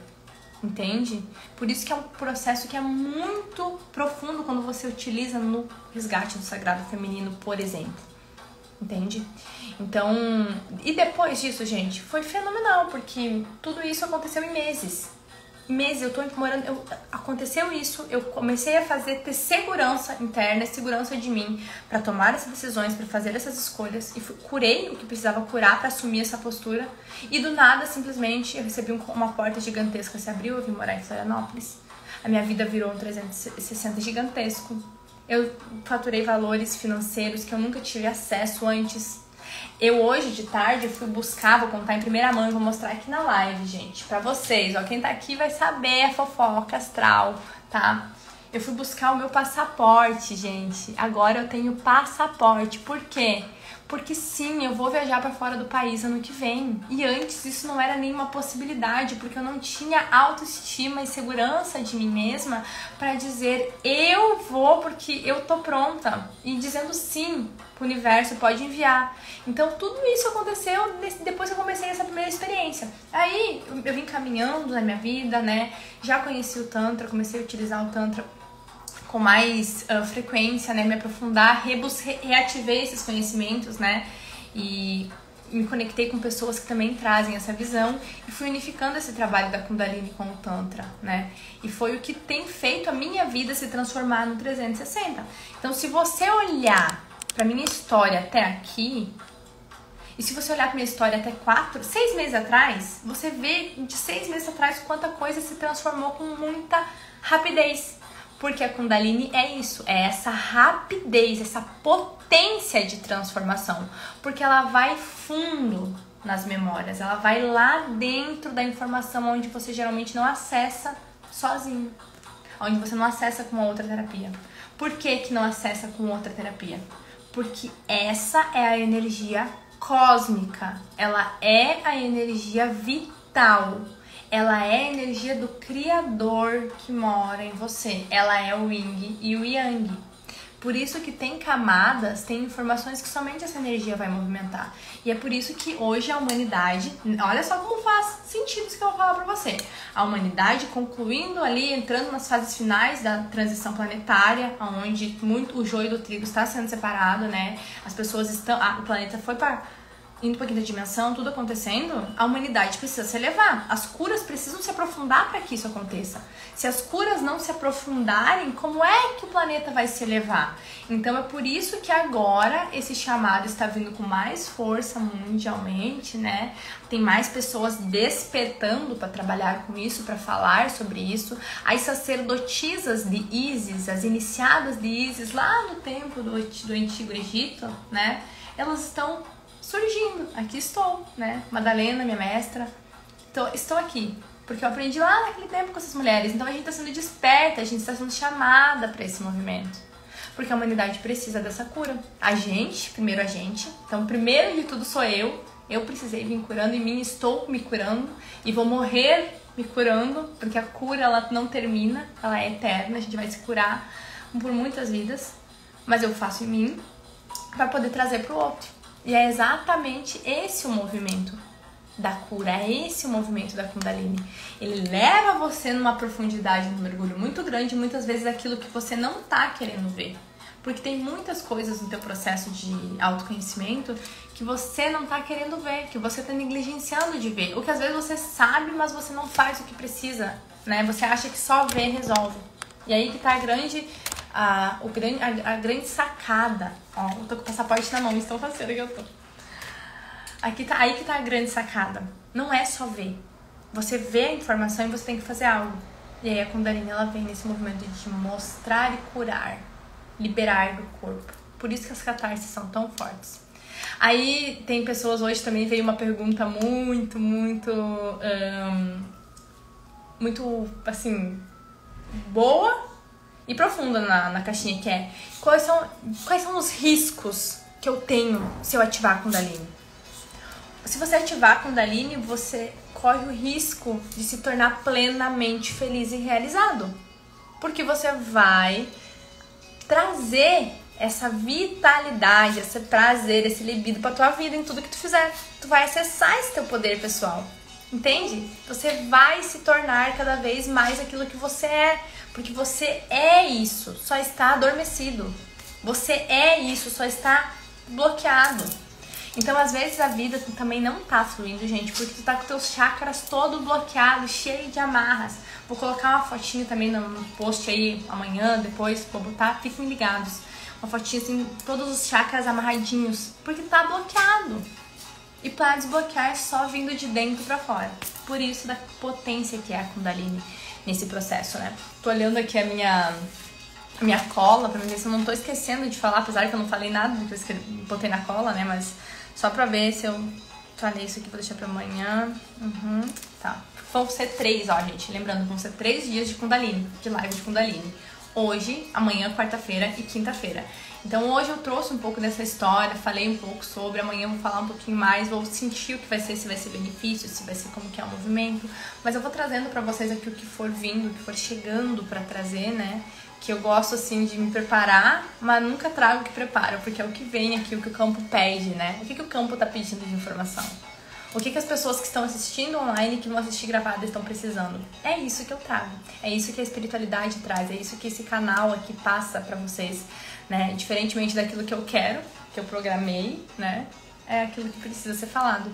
entende? Por isso que é um processo que é muito profundo quando você utiliza no resgate do sagrado feminino, por exemplo. Entende? Então, e depois disso, gente, foi fenomenal, porque tudo isso aconteceu em meses. Aconteceu isso, eu comecei a ter segurança interna, segurança de mim, pra tomar essas decisões, pra fazer essas escolhas, e curei o que precisava curar pra assumir essa postura, e do nada, simplesmente, eu recebi uma porta gigantesca se abriu, eu vim morar em Florianópolis, a minha vida virou um 360 gigantesco. Eu faturei valores financeiros que eu nunca tive acesso antes. Eu hoje de tarde fui buscar, vou contar em primeira mão e vou mostrar aqui na live, gente, pra vocês. Ó, quem tá aqui vai saber a fofoca astral, tá? Eu fui buscar o meu passaporte, gente. Agora eu tenho passaporte. Por quê? Porque sim, eu vou viajar pra fora do país ano que vem. E antes isso não era nenhuma possibilidade, porque eu não tinha autoestima e segurança de mim mesma pra dizer eu vou porque eu tô pronta. E dizendo sim, o universo pode enviar. Então tudo isso aconteceu depois que eu comecei essa primeira experiência. Aí eu vim caminhando na minha vida, né? Já conheci o Tantra, comecei a utilizar o Tantra com mais frequência, né, me aprofundar, reativei esses conhecimentos, né, e me conectei com pessoas que também trazem essa visão e fui unificando esse trabalho da Kundalini com o Tantra, né? E foi o que tem feito a minha vida se transformar no 360. Então, se você olhar pra minha história até aqui, e se você olhar pra minha história até 6 meses atrás, você vê de 6 meses atrás quanta coisa se transformou com muita rapidez. Porque a Kundalini é isso, é essa rapidez, essa potência de transformação. Porque ela vai fundo nas memórias, ela vai lá dentro da informação onde você geralmente não acessa sozinho. Onde você não acessa com uma outra terapia. Por que que não acessa com outra terapia? Porque essa é a energia cósmica, ela é a energia vital. Ela é a energia do Criador que mora em você. Ela é o Yin e o Yang. Por isso que tem camadas, tem informações que somente essa energia vai movimentar. E é por isso que hoje a humanidade... Olha só como faz sentido isso que eu vou falar pra você. A humanidade concluindo ali, entrando nas fases finais da transição planetária, onde muito o joio do trigo está sendo separado, né? As pessoas estão... o planeta foi para... indo para a quinta dimensão, tudo acontecendo, a humanidade precisa se elevar. As curas precisam se aprofundar para que isso aconteça. Se as curas não se aprofundarem, como é que o planeta vai se elevar? Então é por isso que agora esse chamado está vindo com mais força mundialmente, né? Tem mais pessoas despertando para trabalhar com isso, para falar sobre isso. As sacerdotisas de Ísis, as iniciadas de Ísis lá no tempo do Antigo Egito, né? Elas estão surgindo. Aqui estou, né? Madalena, minha mestra. Estou aqui. Porque eu aprendi lá naquele tempo com essas mulheres. Então a gente está sendo desperta, a gente está sendo chamada para esse movimento. Porque a humanidade precisa dessa cura. A gente, primeiro a gente. Então, primeiro de tudo sou eu. Eu precisei vir curando, em mim estou me curando. E vou morrer me curando. Porque a cura, ela não termina. Ela é eterna. A gente vai se curar por muitas vidas. Mas eu faço em mim para poder trazer para o outro. E é exatamente esse o movimento da cura, é esse o movimento da Kundalini. Ele leva você numa profundidade, num mergulho muito grande, muitas vezes aquilo que você não tá querendo ver. Porque tem muitas coisas no teu processo de autoconhecimento que você não tá querendo ver, que você tá negligenciando de ver. O que às vezes você sabe, mas você não faz o que precisa, né? Você acha que só ver resolve. E aí que tá a grande sacada. Ó, eu tô com o passaporte na mão, tão faceira que eu tô. Aí que tá a grande sacada. Não é só ver. Você vê a informação e você tem que fazer algo. E aí a Kundalini, ela vem nesse movimento de mostrar e curar. Liberar do corpo. Por isso que as catarses são tão fortes. Aí tem pessoas, hoje também veio uma pergunta muito, assim, boa e profunda na caixinha, que é: quais são os riscos que eu tenho se eu ativar a Kundalini? Se você ativar a Kundalini, você corre o risco de se tornar plenamente feliz e realizado. Porque você vai trazer essa vitalidade, esse prazer, esse libido pra tua vida em tudo que tu fizer. Tu vai acessar esse teu poder pessoal. Entende? Você vai se tornar cada vez mais aquilo que você é. Porque você é isso, só está adormecido. Você é isso, só está bloqueado. Então, às vezes, a vida também não tá fluindo, gente, porque tu tá com teus chakras todo bloqueado, cheio de amarras. Vou colocar uma fotinho também no post aí, amanhã, depois, vou botar, fiquem ligados. Uma fotinha assim, todos os chakras amarradinhos, porque tá bloqueado. E pra desbloquear é só vindo de dentro pra fora. Por isso da potência que é a Kundalini nesse processo, né? Tô olhando aqui a minha cola pra ver se eu não tô esquecendo de falar, apesar que eu não falei nada do que eu botei na cola, né? Mas só pra ver se eu falei isso aqui, vou deixar pra amanhã. Tá. Vão ser 3, ó, gente. Lembrando, vão ser 3 dias de Kundalini, de live de Kundalini. Hoje, amanhã, quarta-feira e quinta-feira. Então hoje eu trouxe um pouco dessa história, falei um pouco sobre, amanhã eu vou falar um pouquinho mais, vou sentir o que vai ser, se vai ser benefício, se vai ser como que é o movimento. Mas eu vou trazendo pra vocês aqui o que for vindo, o que for chegando pra trazer, né? Que eu gosto, assim, de me preparar, mas nunca trago o que preparo, porque é o que vem aqui, o que o campo pede, né? O que o campo tá pedindo de informação? O que as pessoas que estão assistindo online e que vão assistir gravado estão precisando? É isso que eu trago. É isso que a espiritualidade traz. É isso que esse canal aqui passa pra vocês, né? Diferentemente daquilo que eu quero, que eu programei, né? é aquilo que precisa ser falado.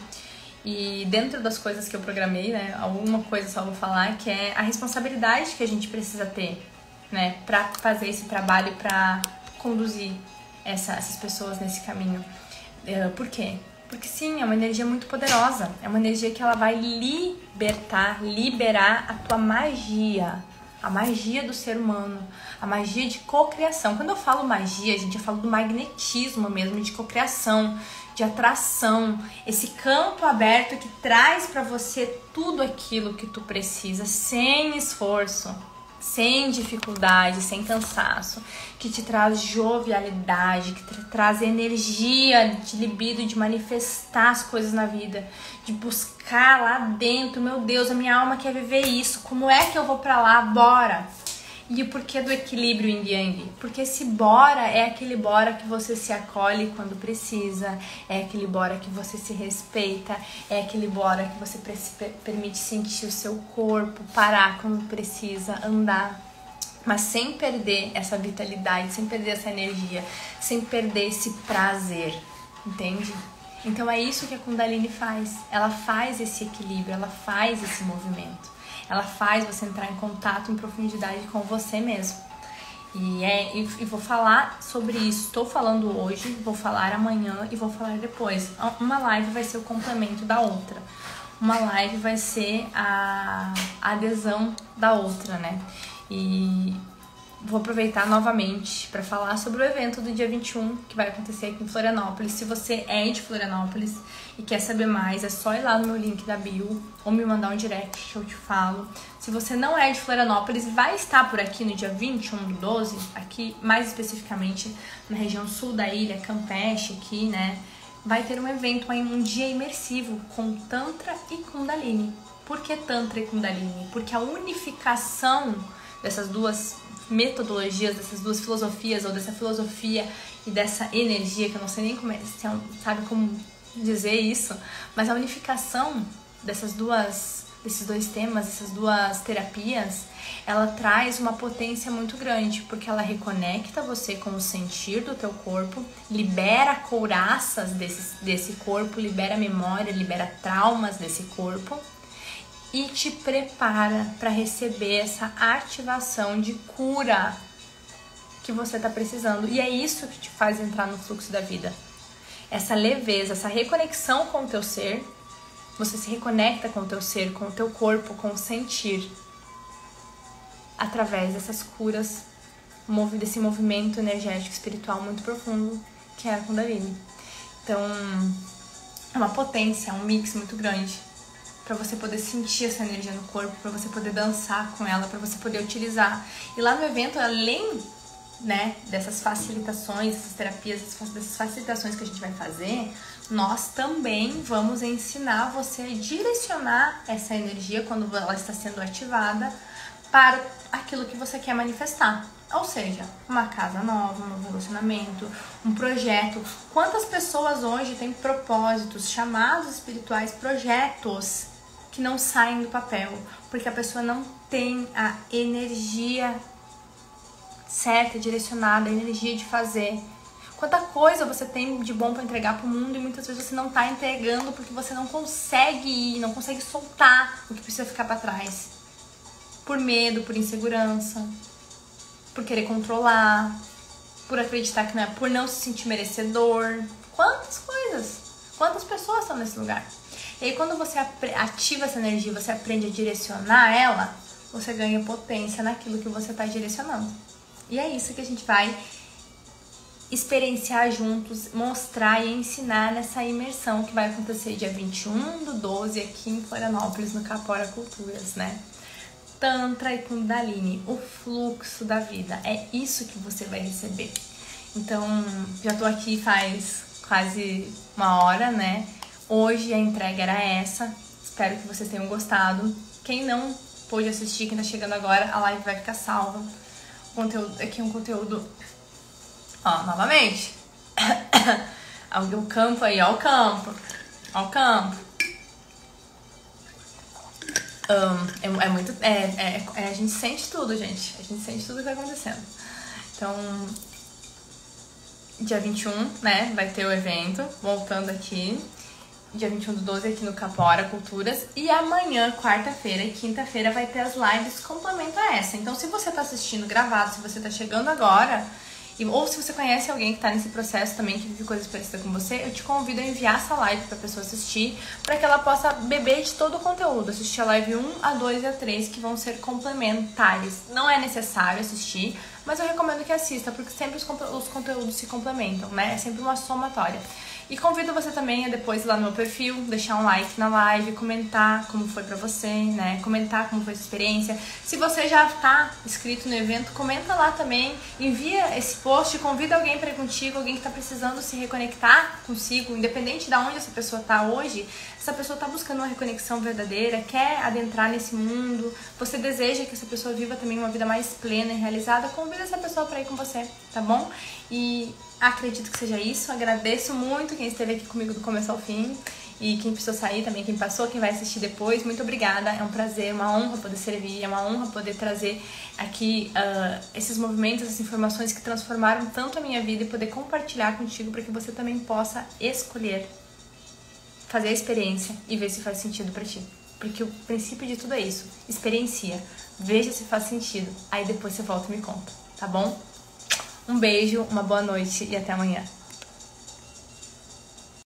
E dentro das coisas que eu programei, né, alguma coisa só vou falar, que é a responsabilidade que a gente precisa ter, né, pra fazer esse trabalho, pra conduzir essas pessoas nesse caminho. Por quê? Porque sim, é uma energia muito poderosa, é uma energia que ela vai liberar a tua magia, a magia do ser humano, a magia de cocriação. Quando eu falo magia, gente, eu falo do magnetismo mesmo, de cocriação, de atração, esse campo aberto que traz pra você tudo aquilo que tu precisa, sem esforço, sem dificuldade, sem cansaço, que te traz jovialidade, que te traz energia de libido, de manifestar as coisas na vida, de buscar lá dentro, meu Deus, a minha alma quer viver isso, como é que eu vou pra lá? Bora! E o porquê do equilíbrio Yin Yang? Porque esse bora é aquele bora que você se acolhe quando precisa, é aquele bora que você se respeita, é aquele bora que você permite sentir o seu corpo, parar quando precisa, andar, mas sem perder essa vitalidade, sem perder essa energia, sem perder esse prazer, entende? Então é isso que a Kundalini faz, ela faz esse equilíbrio, ela faz esse movimento. Ela faz você entrar em contato, em profundidade com você mesmo. E vou falar sobre isso. Estou falando hoje, vou falar amanhã e vou falar depois. Uma live vai ser o complemento da outra. Uma live vai ser a adesão da outra, né? E vou aproveitar novamente para falar sobre o evento do dia 21, que vai acontecer aqui em Florianópolis. Se você é de Florianópolis e quer saber mais, é só ir lá no meu link da bio ou me mandar um direct que eu te falo. Se você não é de Florianópolis e vai estar por aqui no dia 21/12, aqui mais especificamente na região sul da ilha, Campeche, aqui, né, vai ter um evento aí, um dia imersivo com Tantra e Kundalini. Por que Tantra e Kundalini? Porque a unificação dessas duas metodologias, dessas duas filosofias, ou dessa filosofia e dessa energia, que eu não sei nem como sabe como dizer isso, mas a unificação desses dois temas, essas duas terapias, ela traz uma potência muito grande, porque ela reconecta você com o sentir do teu corpo, libera couraças desse corpo, libera memória, libera traumas desse corpo, e te prepara para receber essa ativação de cura que você está precisando. E é isso que te faz entrar no fluxo da vida. Essa leveza, essa reconexão com o teu ser. Você se reconecta com o teu ser, com o teu corpo, com o sentir. Através dessas curas, desse movimento energético espiritual muito profundo que é a Kundalini. Então, é uma potência, um mix muito grande para você poder sentir essa energia no corpo, para você poder dançar com ela, para você poder utilizar. E lá no evento, além, né, dessas facilitações, dessas terapias, dessas facilitações que a gente vai fazer, nós também vamos ensinar você a direcionar essa energia quando ela está sendo ativada para aquilo que você quer manifestar. Ou seja, uma casa nova, um novo relacionamento, um projeto. Quantas pessoas hoje têm propósitos, chamados espirituais, projetos que não saem do papel, porque a pessoa não tem a energia certa, direcionada, a energia de fazer. Quanta coisa você tem de bom para entregar pro mundo e muitas vezes você não tá entregando porque você não consegue ir, não consegue soltar o que precisa ficar para trás. Por medo, por insegurança, por querer controlar, por acreditar que não é, por não se sentir merecedor. Quantas coisas, quantas pessoas estão nesse lugar? E aí quando você ativa essa energia, você aprende a direcionar ela, você ganha potência naquilo que você está direcionando. E é isso que a gente vai experienciar juntos, mostrar e ensinar nessa imersão que vai acontecer dia 21/12 aqui em Florianópolis, no Capora Culturas, né? Tantra e Kundalini, o fluxo da vida, é isso que você vai receber. Então, já tô aqui faz quase uma hora, né? Hoje a entrega era essa, espero que vocês tenham gostado. Quem não pôde assistir, quem tá chegando agora, a live vai ficar salva. O conteúdo, aqui é um conteúdo, ó, novamente, o campo aí, ó o campo, ó o campo. A gente sente tudo, gente. A gente sente tudo que tá acontecendo. Então, dia 21, né, vai ter o evento, voltando aqui. Dia 21/12 aqui no Capora Culturas. E amanhã, quarta-feira e quinta-feira, vai ter as lives complemento a essa. Então, se você tá assistindo gravado, se você tá chegando agora, ou se você conhece alguém que tá nesse processo também, que vive coisas parecidas com você, eu te convido a enviar essa live pra pessoa assistir, para que ela possa beber de todo o conteúdo. Assistir a live 1, a 2 e a 3, que vão ser complementares. Não é necessário assistir, mas eu recomendo que assista, porque sempre os conteúdos se complementam, né? É sempre uma somatória. E convido você também a depois ir lá no meu perfil, deixar um like na live, comentar como foi pra você, né? Comentar como foi a sua experiência. Se você já tá inscrito no evento, comenta lá também, envia esse post, convida alguém pra ir contigo, alguém que tá precisando se reconectar consigo, independente de onde essa pessoa tá hoje. Essa pessoa tá buscando uma reconexão verdadeira, quer adentrar nesse mundo, você deseja que essa pessoa viva também uma vida mais plena e realizada, convida essa pessoa pra ir com você, tá bom? E acredito que seja isso. Agradeço muito quem esteve aqui comigo do começo ao fim e quem precisou sair também, quem passou, quem vai assistir depois. Muito obrigada, é um prazer, uma honra poder servir, é uma honra poder trazer aqui esses movimentos, essas informações que transformaram tanto a minha vida e poder compartilhar contigo para que você também possa escolher, fazer a experiência e ver se faz sentido pra ti. Porque o princípio de tudo é isso, experiencia, veja se faz sentido, aí depois você volta e me conta, tá bom? Um beijo, uma boa noite e até amanhã.